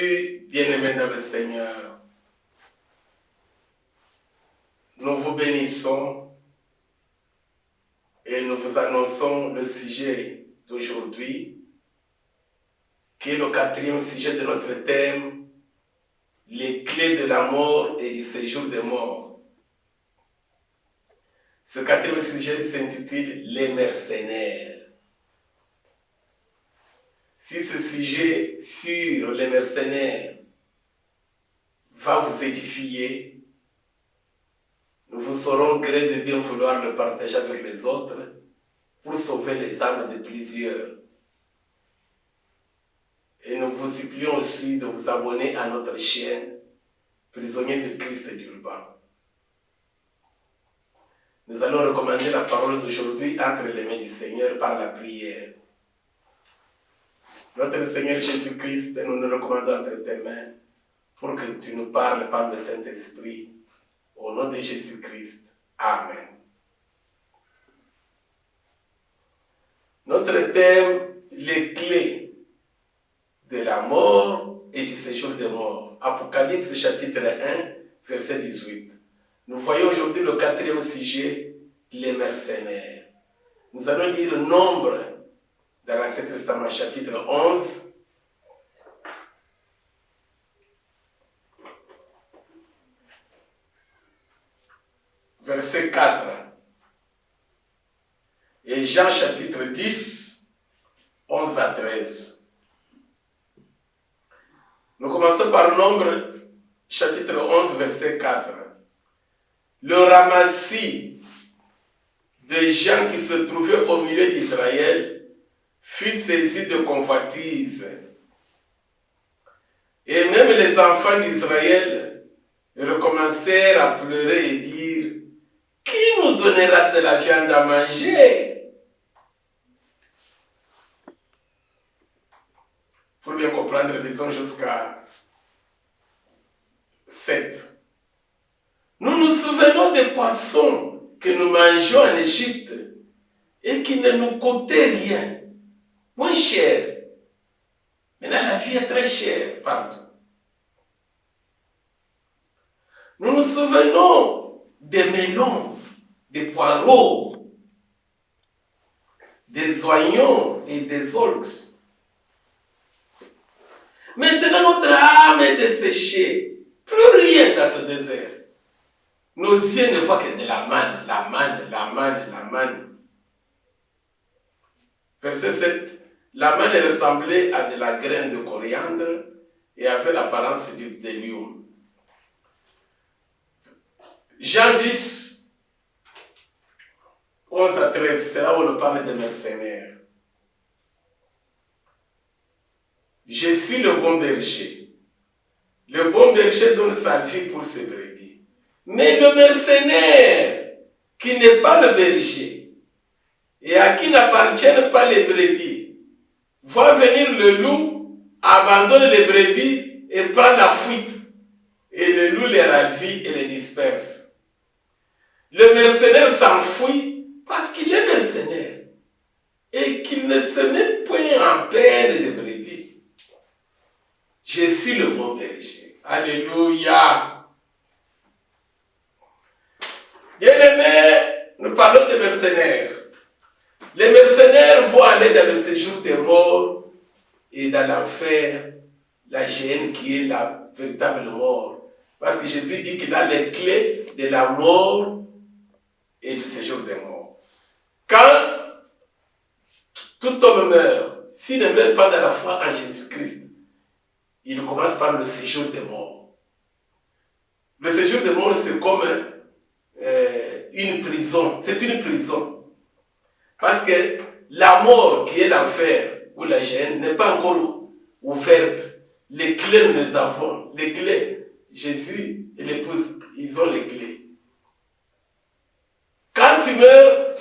Salut, bien-aimés dans le Seigneur. Nous vous bénissons et nous vous annonçons le sujet d'aujourd'hui, qui est le 4e sujet de notre thème, les clés de la mort et du séjour des morts. Ce 4e sujet s'intitule les mercenaires. Si ce sujet sur les mercenaires va vous édifier, nous vous saurons gré de bien vouloir le partager avec les autres pour sauver les âmes de plusieurs. Et nous vous supplions aussi de vous abonner à notre chaîne Prisonniers de Christ d'Urban. Nous allons recommander la parole d'aujourd'hui entre les mains du Seigneur par la prière. Notre Seigneur Jésus-Christ, nous nous recommandons entre tes mains pour que tu nous parles par le Saint-Esprit. Au nom de Jésus-Christ. Amen. Notre thème, les clés de la mort et du séjour des morts. Apocalypse chapitre 1, verset 18. Nous voyons aujourd'hui le 4e sujet, les mercenaires. Nous allons lire Nombre dans l'Ancien Testament chapitre 11. Verset 4. Et Jean chapitre 10, 11 à 13. Nous commençons par Nombre chapitre 11, verset 4. Le ramassis des gens qui se trouvaient au milieu d'Israël fut saisi de convoitise. Et même les enfants d'Israël recommencèrent à pleurer et dire: qui nous donnera de la viande à manger? Pour bien comprendre, lisons jusqu'à 7. Nous nous souvenons des poissons que nous mangeons en Égypte et qui ne nous coûtaient rien, moins cher. Maintenant, la vie est très chère partout. Nous nous souvenons des melons, des poireaux, des oignons et des orques. Maintenant, notre âme est desséchée. Plus rien dans ce désert. Nos yeux ne voient que de la manne, la manne, la manne, la manne. Verset 7. La manne ressemblait à de la graine de coriandre et avait l'apparence du bdellium. Jean 10, 11 à 13, c'est là où on parle des mercenaires. Je suis le bon berger. Le bon berger donne sa vie pour ses brebis. Mais le mercenaire, qui n'est pas le berger, et à qui n'appartiennent pas les brebis, voit venir le loup, abandonne les brebis et prend la fuite. Et le loup les ravit et les disperse. Le mercenaire s'enfuit parce qu'il est mercenaire et qu'il ne se met point en peine de brebis. Je suis le bon berger. Alléluia. Bien-aimés, nous parlons des mercenaires. Les mercenaires vont aller dans le séjour des morts et dans l'enfer, la géhenne qui est la véritable mort. Parce que Jésus dit qu'il a les clés de la mort et du séjour des morts. Quand tout homme meurt, s'il ne meurt pas dans la foi en Jésus-Christ, il commence par le séjour des morts. Le séjour des morts, c'est comme une prison. C'est une prison. Parce que la mort qui est l'enfer ou la géhenne n'est pas encore ouverte. Les clés, nous les avons. Les clés, Jésus et l'épouse, ils ont les clés. Quand tu meurs,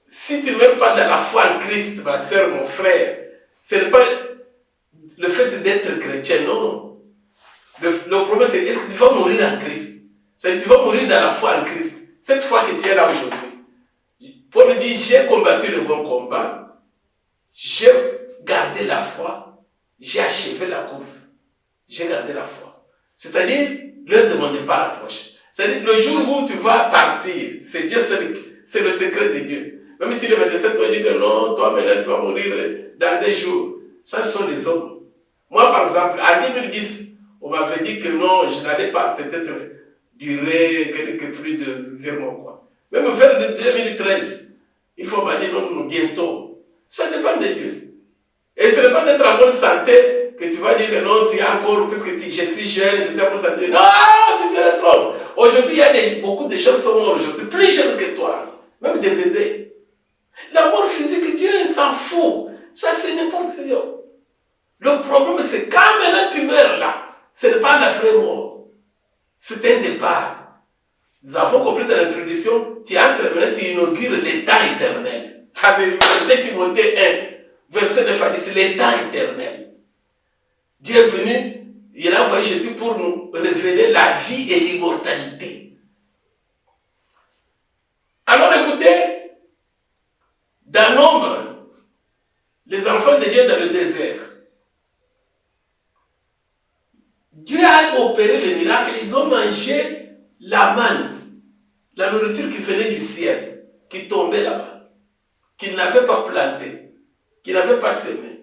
si tu ne meurs pas dans la foi en Christ, ma soeur, mon frère, ce n'est pas le fait d'être chrétien, non. Le problème, c'est est-ce que tu vas mourir en Christ? C'est que tu vas mourir dans la foi en Christ. Cette foi que tu es là aujourd'hui. Paul dit, j'ai combattu le bon combat, j'ai gardé la foi, j'ai achevé la course. j'ai gardé la foi. C'est-à-dire, l'heure de mon départ approche. C'est-à-dire, le jour où tu vas partir, c'est Dieu seul, c'est le secret de Dieu. Même si le médecin te dit que non, toi maintenant tu vas mourir dans des jours. Ça, ce sont les hommes. Moi, par exemple, en 2010, on m'avait dit que non, je n'allais pas peut-être durer quelques plus de 0 mois, quoi. Même vers 2013, il faut m'a dit non, bientôt. Ça dépend de Dieu. Et ce n'est pas d'être en bonne santé que tu vas dire que non, tu es encore, parce que je suis jeune, je suis en bonne santé. Non, tu te trompes. Aujourd'hui, il y a beaucoup de gens qui sont morts aujourd'hui, plus jeunes que toi, même des bébés. La mort physique, Dieu s'en fout. Ça, c'est n'importe quoi. Le problème, c'est quand maintenant tu meurs là, ce n'est pas la vraie mort. C'est un départ. Nous avons compris dans l'introduction, tu entres maintenant, tu inaugures l'état éternel. Alléluia. 2 Timothée 1, verset 9 à 10, l'état éternel. Dieu est venu, il a envoyé Jésus pour nous révéler la vie et l'immortalité. Alors écoutez, dans Nombre, les enfants de Dieu dans le désert, Dieu a opéré le miracle, ils ont mangé la manne, la nourriture qui venait du ciel, qui tombait là-bas, qu'ils n'avaient pas planté, qu'ils n'avaient pas semé.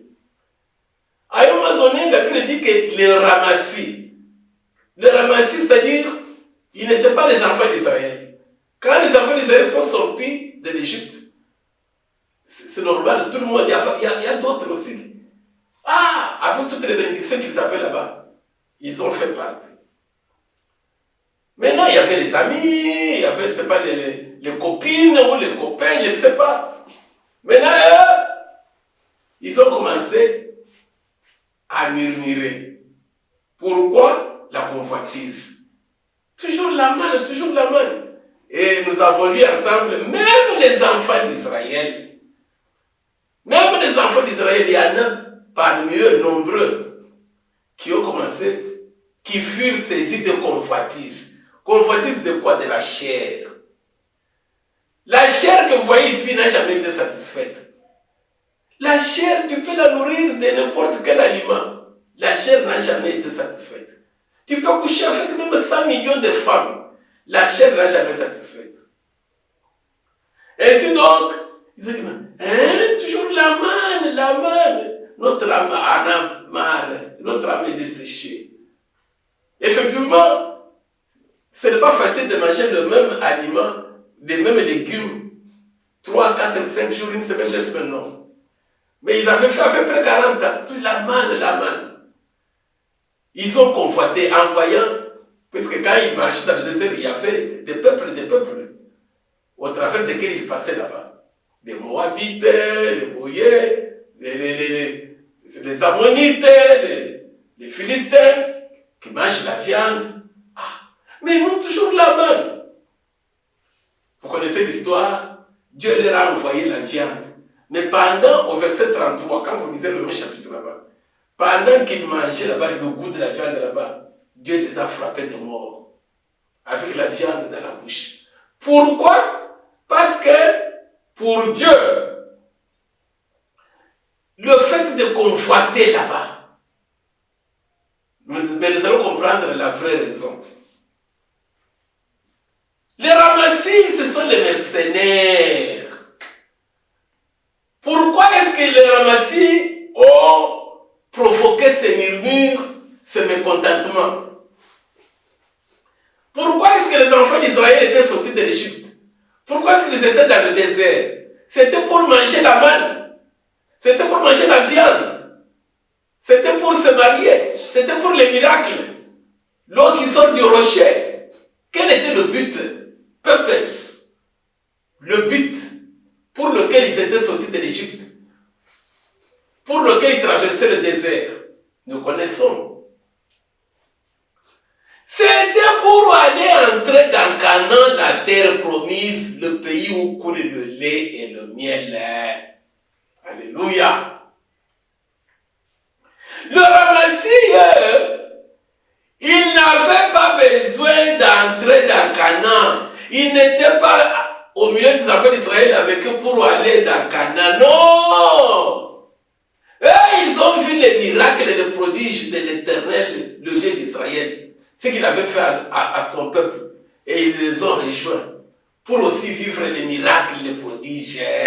À un moment donné, la Bible dit que les ramassis, c'est-à-dire, ils n'étaient pas les enfants d'Israël. Quand les enfants d'Israël sont sortis de l'Égypte, c'est normal, tout le monde, il y a d'autres aussi. Avec toutes les bénédictions qu'ils avaient là-bas, ils ont fait partie. Maintenant, il y avait les amis, il y avait, je ne sais pas, les copines ou les copains, je ne sais pas. Maintenant, ils ont commencé à murmurer. Pourquoi? La convoitise. Toujours la manne, toujours la manne. Et nous avons lu ensemble, même les enfants d'Israël, il y en a parmi eux nombreux qui ont commencé, qui furent saisis de convoitise. Convoitise de quoi? De la chair. La chair que vous voyez ici n'a jamais été satisfaite. La chair, tu peux la nourrir de n'importe quel aliment. La chair n'a jamais été satisfaite. Tu peux coucher avec même 100 millions de femmes. La chair n'a jamais satisfaite. Ainsi donc, ils ont dit, toujours la manne. Notre âme en a marre, notre âme est desséchée. Effectivement, ce n'est pas facile de manger le même aliment, les mêmes légumes, 3, 4, 5 jours, une semaine, 2 semaines, non. Mais ils avaient fait à peu près 40 ans, toute la manne. Ils ont convoité en voyant, parce que quand ils marchaient dans le désert, il y avait des peuples, au travers desquels ils passaient là-bas. Les Moabites, les Boyers, les Ammonites, les Philistins, qui mangent la viande. Mais ils ont toujours la manne. Vous connaissez l'histoire? Dieu leur a envoyé la viande. Mais pendant, au verset 33, quand vous lisez le même chapitre là-bas, pendant qu'ils mangeaient là-bas, le goût de la viande là-bas, Dieu les a frappés de mort. Avec la viande dans la bouche. Pourquoi? Parce que, pour Dieu, le fait de convoiter là-bas, mais nous allons comprendre la vraie raison. Les ramassis, ce sont les mercenaires. Pourquoi est-ce que les ramassis ont provoqué ces murmures, ce mécontentement? Pourquoi est-ce que les enfants d'Israël étaient sortis de l'Égypte? Pourquoi est-ce qu'ils étaient dans le désert? C'était pour manger la manne. C'était pour manger la viande. C'était pour se marier. C'était pour les miracles. L'eau qui sort du rocher. Quel était le but? Purpose. Le but pour lequel ils étaient sortis de l'Égypte. Pour lequel ils traversaient le désert. Nous connaissons. C'était pour aller entrer dans Canaan, la terre promise, le pays où coule le lait et le miel. Alléluia. Le ramassis, il n'avait pas besoin d'entrer dans Canaan. Il n'était pas au milieu des enfants d'Israël avec eux pour aller dans Canaan. Non! Et ils ont vu les miracles et les prodiges de l'Éternel, le Dieu d'Israël, ce qu'il avait fait à son peuple, et ils les ont rejoints pour aussi vivre les miracles, les prodiges. Et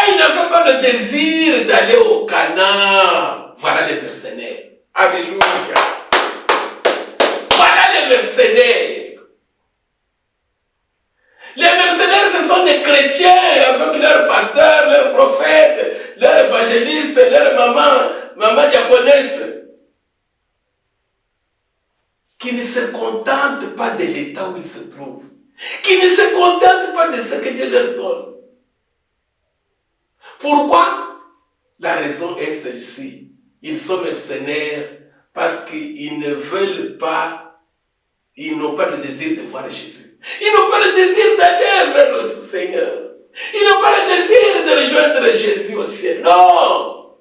il n'avait pas le désir d'aller au Canaan. Voilà les mercenaires. Alléluia. Voilà les mercenaires. Les mercenaires, ce sont des chrétiens avec leurs pasteurs, leurs prophètes, leurs évangélistes, leurs mamans diaconesses, qui ne se contentent pas de l'état où ils se trouvent, qui ne se contentent pas de ce que Dieu leur donne. Pourquoi? La raison est celle-ci. Ils sont mercenaires parce qu'ils ne veulent pas, ils n'ont pas le désir de voir Jésus. Ils n'ont pas le désir d'aller vers le Seigneur. Ils n'ont pas le désir de rejoindre Jésus au ciel. Non!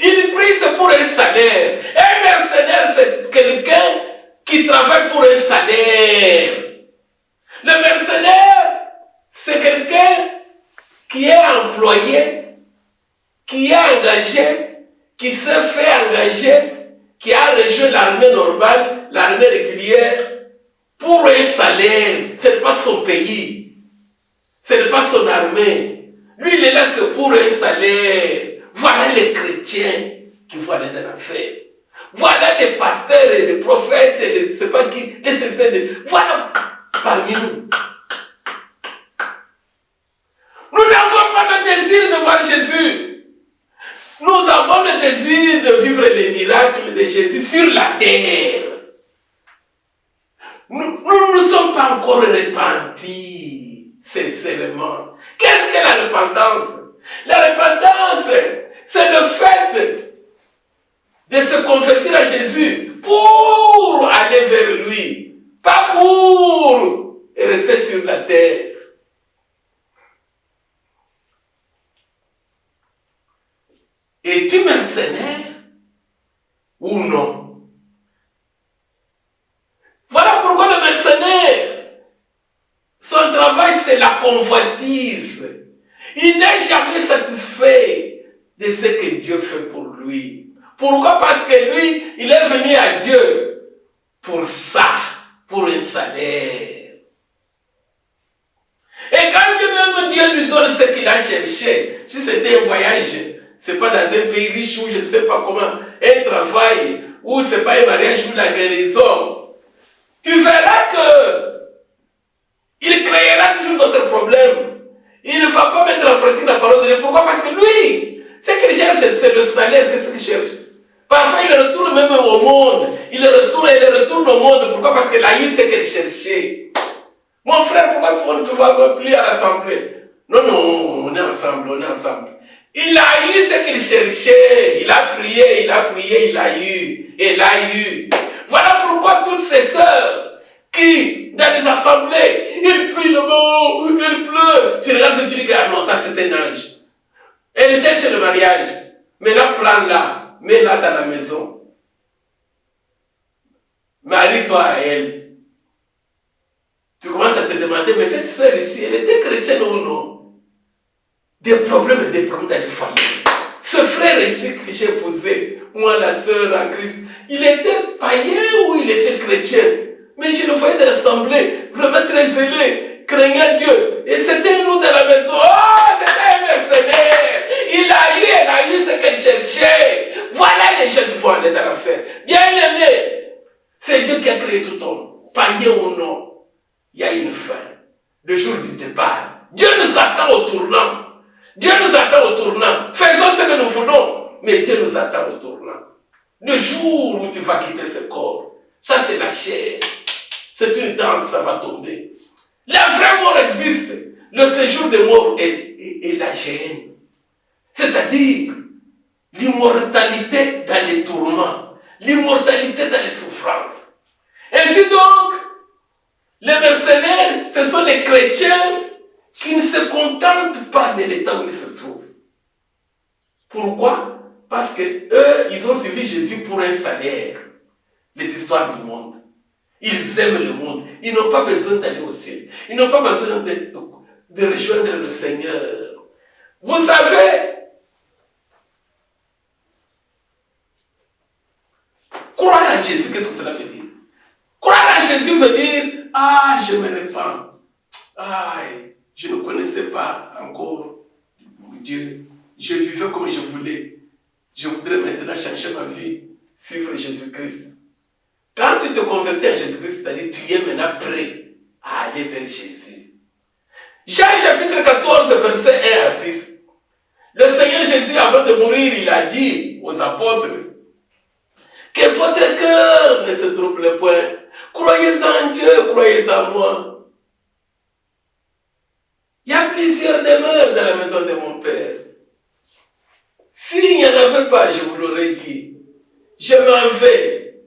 Ils prient, c'est pour un salaire. Un mercenaire, c'est quelqu'un qui travaille pour un salaire. Le mercenaire, c'est quelqu'un qui est employé, qui est engagé, qui s'est fait engager, qui a rejoint l'armée normale, l'armée régulière, pour un salaire. Ce n'est pas son pays. Ce n'est pas son armée. Lui, il est là, c'est pour un salaire. Voilà les chrétiens qui vont aller dans l'enfer. Voilà des pasteurs et des prophètes et des, c'est pas qui, les serviteurs de... Voilà parmi nous. Nous n'avons pas le désir de voir Jésus. Nous avons le désir de vivre les miracles de Jésus sur la terre. Nous ne sommes pas encore repentis, sincèrement. Qu'est-ce que la repentance? La repentance, c'est le fait de se convertir à Jésus pour aller vers lui, pas pour rester sur la terre. Es-tu mercenaire ou non? Voilà pourquoi le mercenaire, son travail c'est la convoitise. Il n'est jamais satisfait de ce que Dieu fait pour lui. Pourquoi? Parce que lui, il est venu à Dieu pour ça, pour un salaire. Et quand Dieu lui donne ce qu'il a cherché, si c'était un voyage, c'est pas dans un pays riche ou je ne sais pas comment, un travail, ou c'est pas un mariage ou la guérison, tu verras que il créera toujours d'autres problèmes. Il ne va pas mettre en pratique la parole de Dieu. Pourquoi? Parce que lui, ce qu'il cherche, c'est le salaire, c'est ce qu'il cherche. Parfois, il le retourne même au monde. Il le retourne au monde. Pourquoi? Parce qu'il a eu ce qu'il cherchait. Mon frère, pourquoi tu ne vas plus à l'assemblée? Non, on est ensemble, Il a eu ce qu'il cherchait. Il a prié, il a eu. Et il a eu. Voilà pourquoi toutes ces sœurs qui, dans les assemblées, ils prient le mot, ils pleurent. Tu regardes et tu dis que ah non, ça c'est un ange. Elle cherche le mariage. Mais là, prends-la, mets-la dans la maison. Marie-toi à elle. Tu commences à te demander, mais cette sœur ici, elle était chrétienne ou non? Des problèmes dans les foyers. Ce frère ici que j'ai épousé, moi la sœur en Christ, il était païen ou il était chrétien? Mais je le voyais dans l'assemblée, vraiment très zélé, craignant Dieu. Et c'était nous dans la maison. Oh, c'était un mercenaire. Elle a eu ce qu'elle cherchait. Voilà les gens qui vont aller dans l'enfer. Bien aimé, c'est Dieu qui a créé tout homme. Païen ou non, il y a une fin. Le jour du départ. Dieu nous attend au tournant. Dieu nous attend au tournant. Faisons ce que nous voulons, mais Dieu nous attend au tournant. Le jour où tu vas quitter ce corps, ça c'est la chair. C'est une tente, ça va tomber. La vraie mort existe. Le séjour des morts est la géhenne. C'est-à-dire l'immortalité dans les tourments, l'immortalité dans les souffrances. Ainsi donc, les mercenaires, ce sont les chrétiens qui ne se contentent pas de l'état où ils se trouvent. Pourquoi? Parce que eux, ils ont suivi Jésus pour un salaire. Les histoires du monde. Ils aiment le monde. Ils n'ont pas besoin d'aller au ciel. Ils n'ont pas besoin de rejoindre le Seigneur. Vous savez, en Jésus, qu'est-ce que cela veut dire? Croire en Jésus veut dire, ah, je me répands. Ah, je ne connaissais pas encore Dieu. Je vivais comme je voulais. Je voudrais maintenant changer ma vie, suivre Jésus-Christ. Quand tu te convertis en Jésus-Christ, c'est-à-dire tu es maintenant prêt à aller vers Jésus. Jean chapitre 14, verset 1 à 6. Le Seigneur Jésus, avant de mourir, il a dit aux apôtres que votre cœur ne se trouble point. Croyez en Dieu, croyez en moi. Il y a plusieurs demeures dans la maison de mon Père. S'il n'y en avait pas, je vous l'aurais dit. Je m'en vais.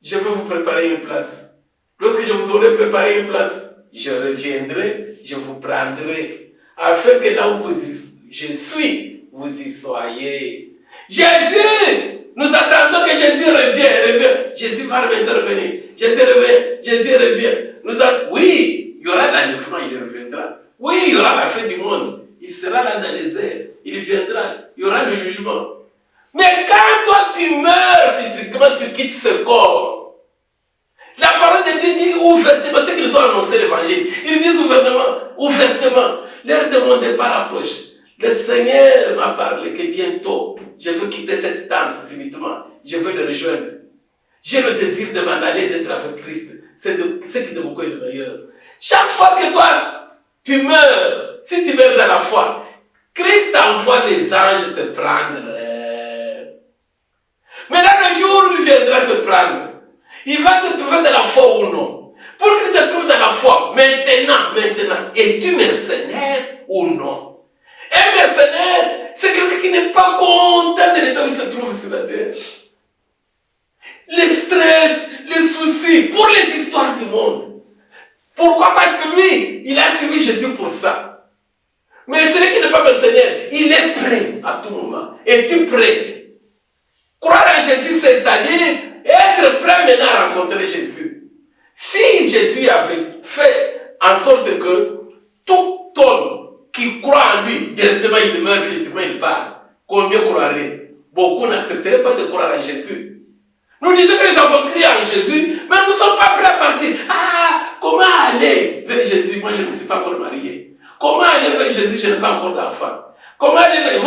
Je vais vous préparer une place. Lorsque je vous aurai préparé une place, je reviendrai, je vous prendrai, afin que là où je suis, vous y soyez. Jésus! Nous attendons que Jésus revienne. Jésus va intervenir. Jésus revient. Oui, il y aura l'enlèvement, il reviendra. Oui, il y aura la fin du monde. Il sera là dans les airs. Il viendra. Il y aura le jugement. Mais quand toi tu meurs physiquement, tu quittes ce corps. La parole de Dieu dit ouvertement, c'est qu'ils ont annoncé l'évangile. Ils disent ouvertement. L'heure de mon départ approche. Le Seigneur m'a parlé que bientôt, je veux quitter cette tente subitement. Je veux le rejoindre. J'ai le désir de m'en aller, d'être avec Christ. C'est ce qui de beaucoup est le meilleur. Chaque fois que toi, tu meurs, si tu meurs dans la foi, Christ envoie les anges te prendre. Mais là, le jour où il viendra te prendre, il va te trouver dans la foi ou non. Pour qu'il te trouve dans la foi, maintenant, es-tu mercenaire ou non? Un mercenaire, c'est quelqu'un qui n'est pas content de l'état où il se trouve sur la terre. Les stress, les soucis, pour les histoires du monde. Pourquoi? Parce que lui, il a suivi Jésus pour ça. Mais celui qui n'est pas mercenaire, il est prêt à tout moment. Es-tu prêt? Croire en Jésus, c'est-à-dire être prêt maintenant à rencontrer Jésus. Si Jésus avait fait en sorte que tout homme qui croit en lui, directement il meurt physiquement, il part. Combien croiraient? Beaucoup n'accepteraient pas de croire en Jésus. Nous disons que les enfants crient en Jésus, mais nous ne sommes pas prêts à partir. Ah, comment aller vers Jésus? Moi, je ne me suis pas encore marié. Comment aller vers Jésus? Je n'ai pas encore d'enfant. Comment aller vers...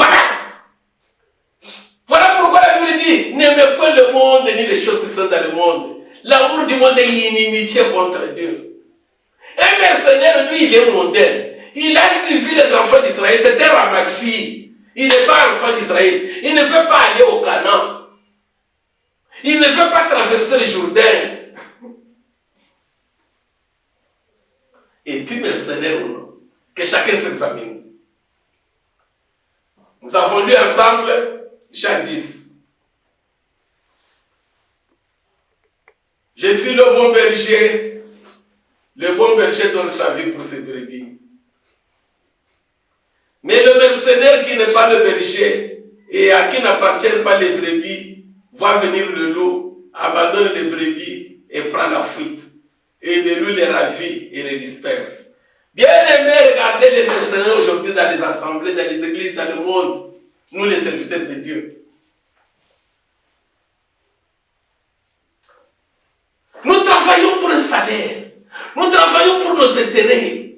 Voilà pourquoi la Bible dit, n'aimez pas le monde ni les choses qui sont dans le monde. L'amour du monde est inimitié contre Dieu. Un mercenaire, lui, il est mondain. Il a suivi les enfants d'Israël. C'était Ramassi. Il n'est pas enfant d'Israël. Il ne veut pas aller au Canaan. Il ne veut pas traverser le Jourdain. Es-tu mercenaire ou non? Que chacun s'examine. Nous avons lu ensemble Jean 10. Je suis le bon berger. Le bon berger donne sa vie pour ses brebis. Mais le mercenaire qui n'est pas le berger et à qui n'appartiennent pas les brebis, voit venir le loup, abandonne les brebis et prend la fuite. Et le loup les ravit et les disperse. Bien aimés, regardez les mercenaires aujourd'hui dans les assemblées, dans les églises, dans le monde. Nous les serviteurs de Dieu. Nous travaillons pour un salaire. Nous travaillons pour nos intérêts.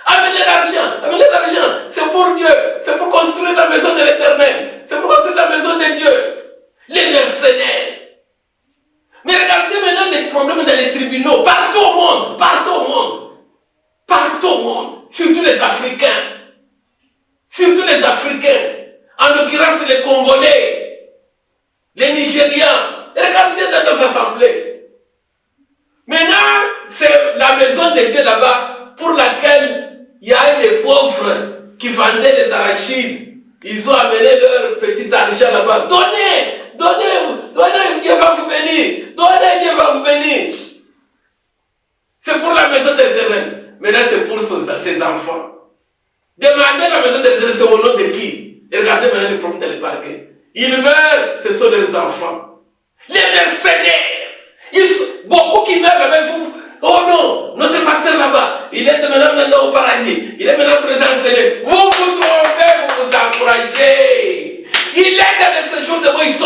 Amenez l'argent, c'est pour Dieu, c'est pour construire la maison de l'Éternel, c'est pour construire la maison de Dieu. Les mercenaires. Mais regardez maintenant les problèmes dans les tribunaux, partout au monde, surtout les Africains, en l'occurrence les Congolais, les Nigérians. Regardez dans nos assemblées. Maintenant, c'est la maison de Dieu là-bas pour laquelle il y a des pauvres qui vendaient des arachides. Ils ont amené leur petit argent là-bas. Donnez, Dieu va vous bénir. C'est pour la maison de l'Éternel. Maintenant, c'est pour ses enfants. Demandez la maison de l'Éternel, c'est au nom de qui? Et regardez maintenant les problèmes dans les parquets. Ils meurent, ce sont les enfants. Les mercenaires. Beaucoup qui meurent avec vous. Oh non, notre pasteur là-bas, il est maintenant au paradis. Il est maintenant en présence de Dieu. Vous vous trompez, vous vous encouragez. Il est dans le séjour de moi, ils sont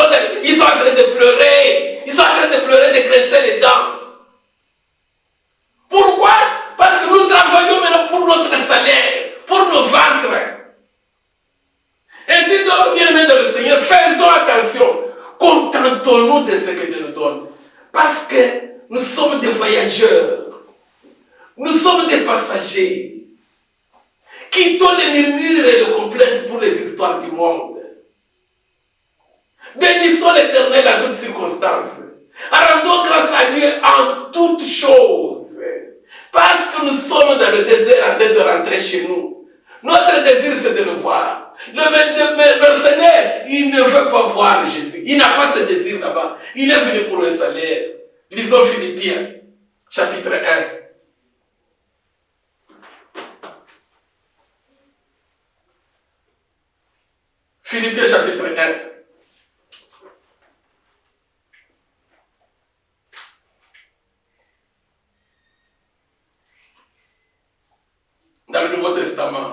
en train de pleurer. Ils sont en train de pleurer, de graisser les dents. Pourquoi? Parce que nous travaillons maintenant pour notre salaire, pour nos ventres. Ainsi donc, bien-aimés dans le Seigneur, faisons attention. Contentons-nous de ce que Dieu nous donne. Parce que nous sommes des voyageurs. Nous sommes des passagers. Quittons les murmures et les complaintes pour les histoires du monde. Bénissons l'Éternel à toutes circonstances. Rendons grâce à Dieu en toutes choses. Parce que nous sommes dans le désert en train de rentrer chez nous. Notre désir, c'est de le voir. Le mercenaire, il ne veut pas voir Jésus. Il n'a pas ce désir là-bas. Il est venu pour un salaire. Lisons Philippiens, chapitre 1. Philippiens, chapitre 1. Dans le Nouveau Testament.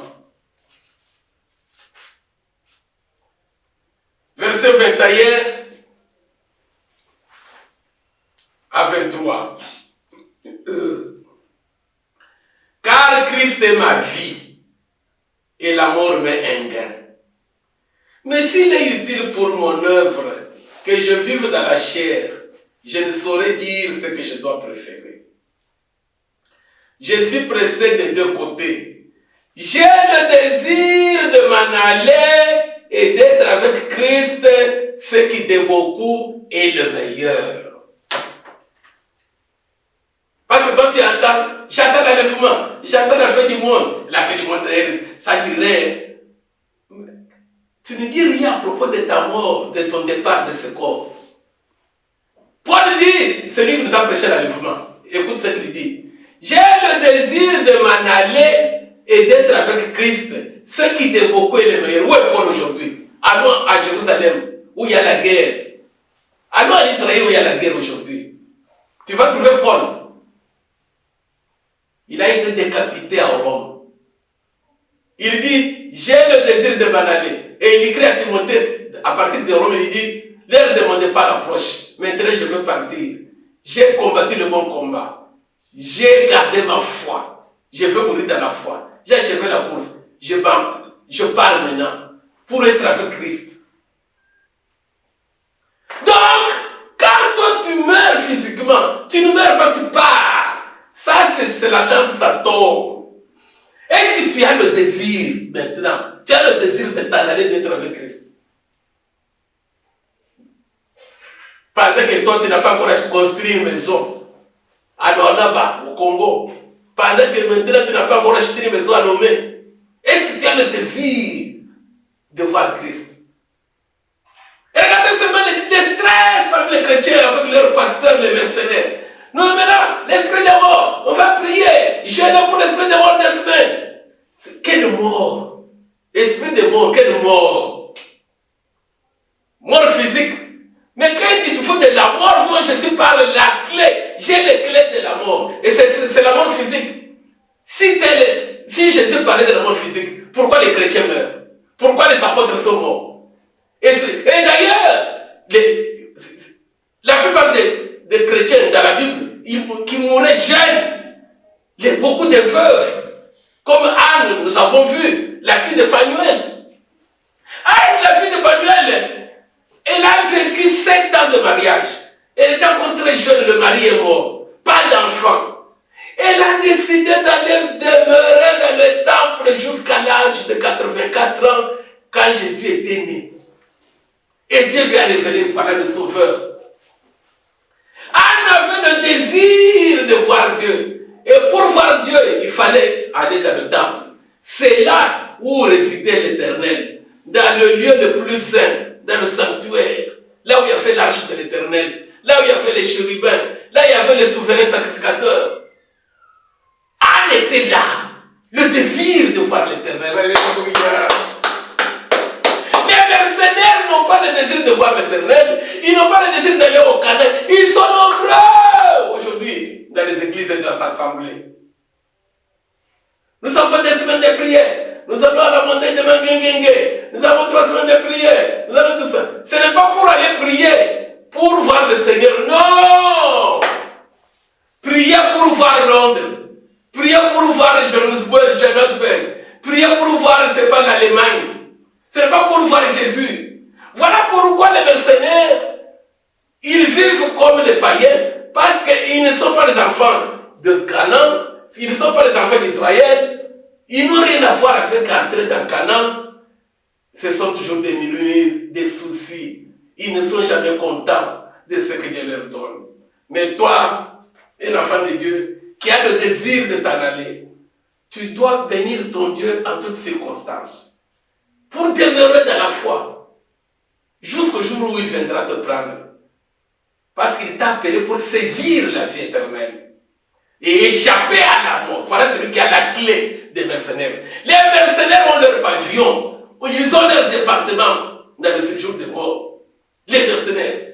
Verset 21 à 23. Car Christ est ma vie et la mort m'est un gain. Mais s'il est utile pour mon œuvre que je vive dans la chair, je ne saurais dire ce que je dois préférer. Je suis pressé des deux côtés. J'ai le désir de m'en aller et d'être avec Christ, ce qui de beaucoup est le meilleur. Parce que toi tu entends, j'entends l'enlèvement, j'entends la fin du monde. La fin du monde, ça dirait, tu ne dis rien à propos de ta mort, de ton départ de ce corps. Paul dit, c'est lui qui nous a prêché l'enlèvement. Écoute ce qu'il dit. J'ai le désir de m'en aller et d'être avec Christ, ce qui de beaucoup est le meilleur. Où est Paul aujourd'hui? Allons à Jérusalem, où il y a la guerre. Allons en Israël, où il y a la guerre aujourd'hui. Tu vas trouver Paul. Il a été décapité à Rome. Il dit, j'ai le désir de m'en aller. Et il écrit à Timothée, à partir de Rome, il dit, l'heure de mon départ approche. Maintenant, je veux partir. J'ai combattu le bon combat. J'ai gardé ma foi. Je veux mourir dans la foi. J'ai achevé la course. Je pars maintenant pour être avec Christ. Donc, quand toi tu meurs physiquement, tu ne meurs pas, tu pars. Ça, c'est la danse, ça tombe. Est-ce que tu as le désir maintenant? Tu as le désir de t'en aller, d'être avec Christ? Pendant que toi, tu n'as pas encore construit une maison. Alors là-bas, au Congo, pendant que maintenant tu n'as pas encore acheté une maison à Lomé, est-ce que tu as le désir de voir Christ? Et regardez seulement les stress parmi les chrétiens avec leurs pasteurs, les mercenaires. Nous maintenant, l'esprit de mort, on va prier, jeûner pour l'esprit de mort des semaines. Quelle mort! Esprit de mort, quelle mort! Mort physique. Mais quand il dit qu'il faut de la mort dont Jésus parle, la clé, j'ai les clés de la mort. Et c'est la mort physique. Si Jésus parlait de la mort physique, pourquoi les chrétiens meurent? Pourquoi les apôtres sont morts? Et d'ailleurs, la plupart des chrétiens dans la Bible, qui mouraient jeunes, beaucoup de veuves, comme Anne, nous avons vu, la fille de Panuel. Anne, la fille de Panuel, elle a vécu 7 ans de mariage. Elle était encore très jeune, le mari est mort. Pas d'enfant. Elle a décidé d'aller demeurer dans le temple jusqu'à l'âge de 84 ans, quand Jésus était né. Et Dieu lui a révélé, voilà le Sauveur. Anne avait le désir de voir Dieu. Et pour voir Dieu, il fallait aller dans le temple. C'est là où résidait l'Éternel. Dans le lieu le plus saint, dans le sanctuaire. Là où il y avait l'arche de l'Éternel. Là où il y avait les chérubins. Là où il y avait les souverains sacrificateurs. Anne était là. Le désir de voir l'Éternel. Les mercenaires n'ont pas le désir de voir l'Éternel. Ils n'ont pas le désir d'aller au Canaan. Ils sont nombreux aujourd'hui dans les églises et dans les assemblées. Nous avons des semaines de prière. Nous allons à la montagne de Manguengue. nous avons 3 semaines de prière, nous avons tout ça. Ce n'est pas pour aller prier, pour voir le Seigneur. Non! Priez pour voir Londres. Priez pour voir Johannesburg. Priez pour voir, c'est pas l'Allemagne. Ce n'est pas pour voir Jésus. Voilà pourquoi les mercenaires, ils vivent comme les païens, parce qu'ils ne sont pas les enfants de Canaan, ils ne sont pas les enfants d'Israël, ils n'ont rien à voir avec entrer dans Canaan. Ce sont toujours des murmures, des soucis. Ils ne sont jamais contents de ce que Dieu leur donne. Mais toi, un enfant de Dieu, qui a le désir de t'en aller, tu dois bénir ton Dieu en toutes circonstances, pour demeurer dans la foi, jusqu'au jour où il viendra te prendre. Parce qu'il t'a appelé pour saisir la vie éternelle et échapper à la mort. Voilà celui qui a la clé des mercenaires. Les mercenaires ont leur pavillon, ils ont leur département dans le séjour des morts. Les mercenaires,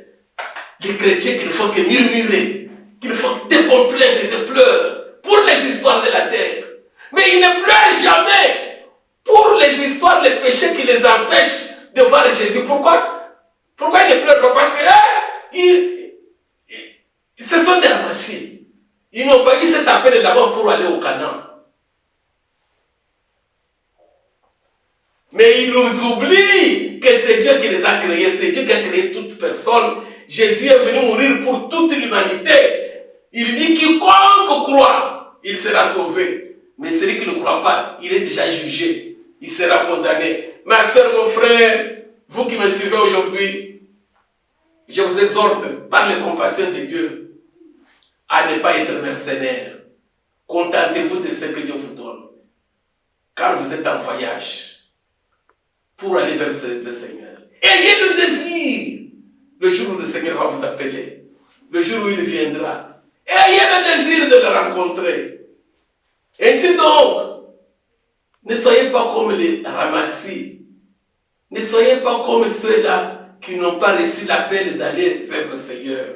les chrétiens qu'il faut que murmurer, qu'il faut que te complètes et te pleures pour les histoires de la terre. Mais ils ne pleurent jamais pour les histoires, les péchés qui les empêchent de voir Jésus. Pourquoi ils ne pleurent pas? Parce que ce sont des ramassiers. Ils n'ont pas eu cet appel là-bas pour aller au Canaan. Mais ils nous oublient que c'est Dieu qui les a créés, c'est Dieu qui a créé toute personne. Jésus est venu mourir pour toute l'humanité. Il dit quiconque croit, il sera sauvé. Mais celui qui ne croit pas, il est déjà jugé. Il sera condamné. Ma soeur, mon frère, vous qui me suivez aujourd'hui, je vous exhorte par les compassions de Dieu à ne pas être mercenaire. Contentez-vous de ce que Dieu vous donne. Car vous êtes en voyage pour aller vers le Seigneur. Ayez le désir. Le jour où le Seigneur va vous appeler, le jour où il viendra, ayez le désir de le rencontrer. Ainsi donc, ne soyez pas comme les ramassis. Ne soyez pas comme ceux-là qui n'ont pas reçu l'appel d'aller vers le Seigneur.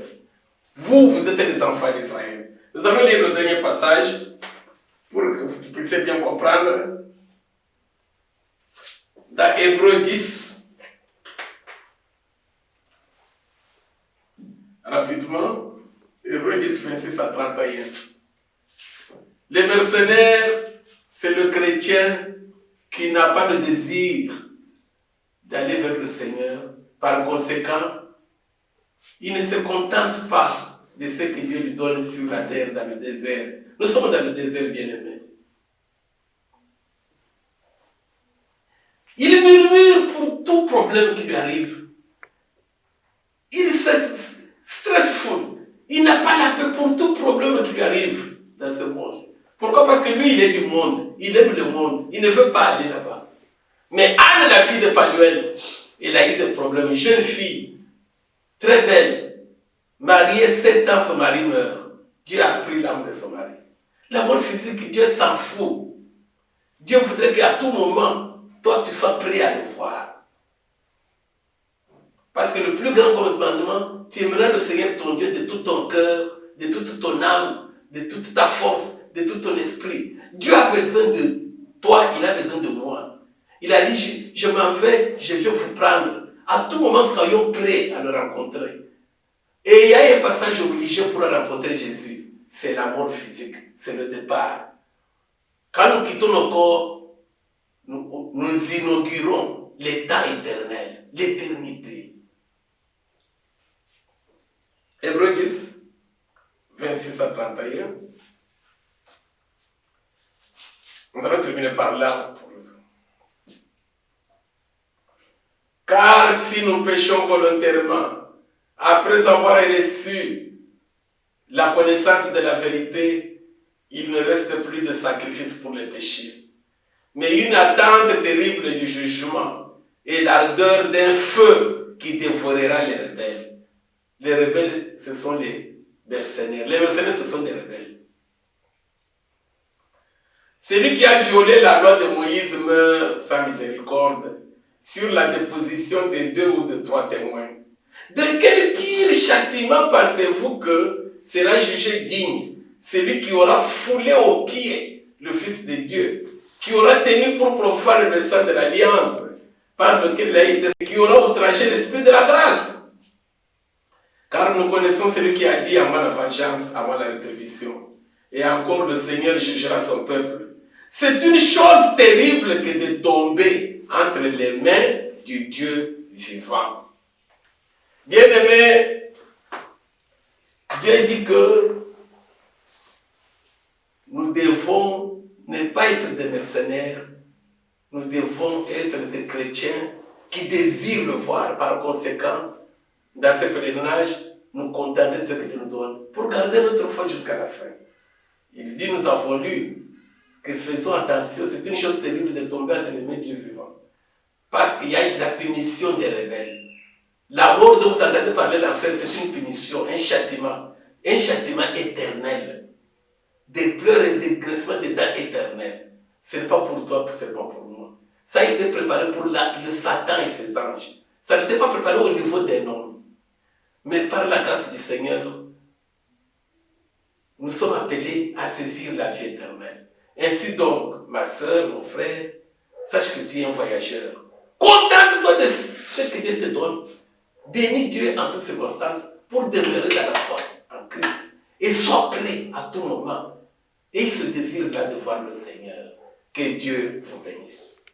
Vous êtes les enfants d'Israël. Nous allons lire le dernier passage pour que vous puissiez bien comprendre. Dans Hébreux 10, rapidement, Hébreux 10, 26 à 31. Les mercenaires, c'est le chrétien qui n'a pas le désir d'aller vers le Seigneur. Par conséquent, il ne se contente pas de ce que Dieu lui donne sur la terre, dans le désert. Nous sommes dans le désert, bien-aimés. Il murmure pour tout problème qui lui arrive. Il est stressful. Il n'a pas la paix pour tout problème qui lui arrive dans ce monde. Pourquoi? Parce que lui, il est du monde. Il aime le monde. Il ne veut pas aller là-bas. Mais Anne, la fille de Panuel, elle a eu des problèmes. Une jeune fille, très belle, mariée 7 ans, son mari meurt. Dieu a pris l'âme de son mari. L'amour physique, Dieu s'en fout. Dieu voudrait qu'à tout moment, toi, tu sois prêt à le voir. Parce que le plus grand commandement, tu aimeras le Seigneur ton Dieu de tout ton cœur, de toute ton âme, de toute ta force, de tout ton esprit. Dieu a besoin de toi, il a besoin de moi. Il a dit, je m'en vais, je viens vous prendre. À tout moment, soyons prêts à le rencontrer. Et il y a un passage obligé pour rencontrer Jésus. C'est la mort physique, c'est le départ. Quand nous quittons nos corps, nous inaugurons l'état éternel, l'éternité. Hébreux 10, 26 à 31. Nous allons terminer par là. Car si nous péchons volontairement, après avoir reçu la connaissance de la vérité, il ne reste plus de sacrifice pour les péchés, mais une attente terrible du jugement et l'ardeur d'un feu qui dévorera les rebelles. Les rebelles, ce sont les mercenaires. Les mercenaires, ce sont des rebelles. Celui qui a violé la loi de Moïse meurt sans miséricorde sur la déposition de 2 ou de 3 témoins. De quel pire châtiment pensez-vous que sera jugé digne celui qui aura foulé aux pieds le Fils de Dieu, qui aura tenu pour profane le sang de l'alliance, par lequel il a été, qui aura outragé l'esprit de la grâce. Car nous connaissons celui qui a dit à moi la vengeance, à moi la rétribution. Et encore le Seigneur jugera son peuple. C'est une chose terrible que de tomber entre les mains du Dieu vivant. Bien-aimé, Dieu dit que nous devons ne pas être des mercenaires, nous devons être des chrétiens qui désirent le voir. Par conséquent, dans ce pèlerinage, nous contenter de ce que Dieu nous donne pour garder notre foi jusqu'à la fin. Il dit, nous avons lu que faisons attention, c'est une chose terrible de tomber entre les mains du Dieu vivant. Parce qu'il y a la punition des rebelles. La mort dont vous entendez parler, l'enfer, c'est une punition, un châtiment éternel. Des pleurs et des graissements des dents éternels. Ce n'est pas pour toi, ce n'est pas pour moi. Ça a été préparé pour le Satan et ses anges. Ça n'était pas préparé au niveau des hommes. Mais par la grâce du Seigneur, nous sommes appelés à saisir la vie éternelle. Ainsi donc, ma soeur, mon frère, sache que tu es un voyageur. Contente-toi de ce que Dieu te donne. Bénis Dieu en toutes circonstances pour demeurer dans la foi en Christ. Et sois prêt à tout moment. Et il se désire là de voir le Seigneur. Que Dieu vous bénisse.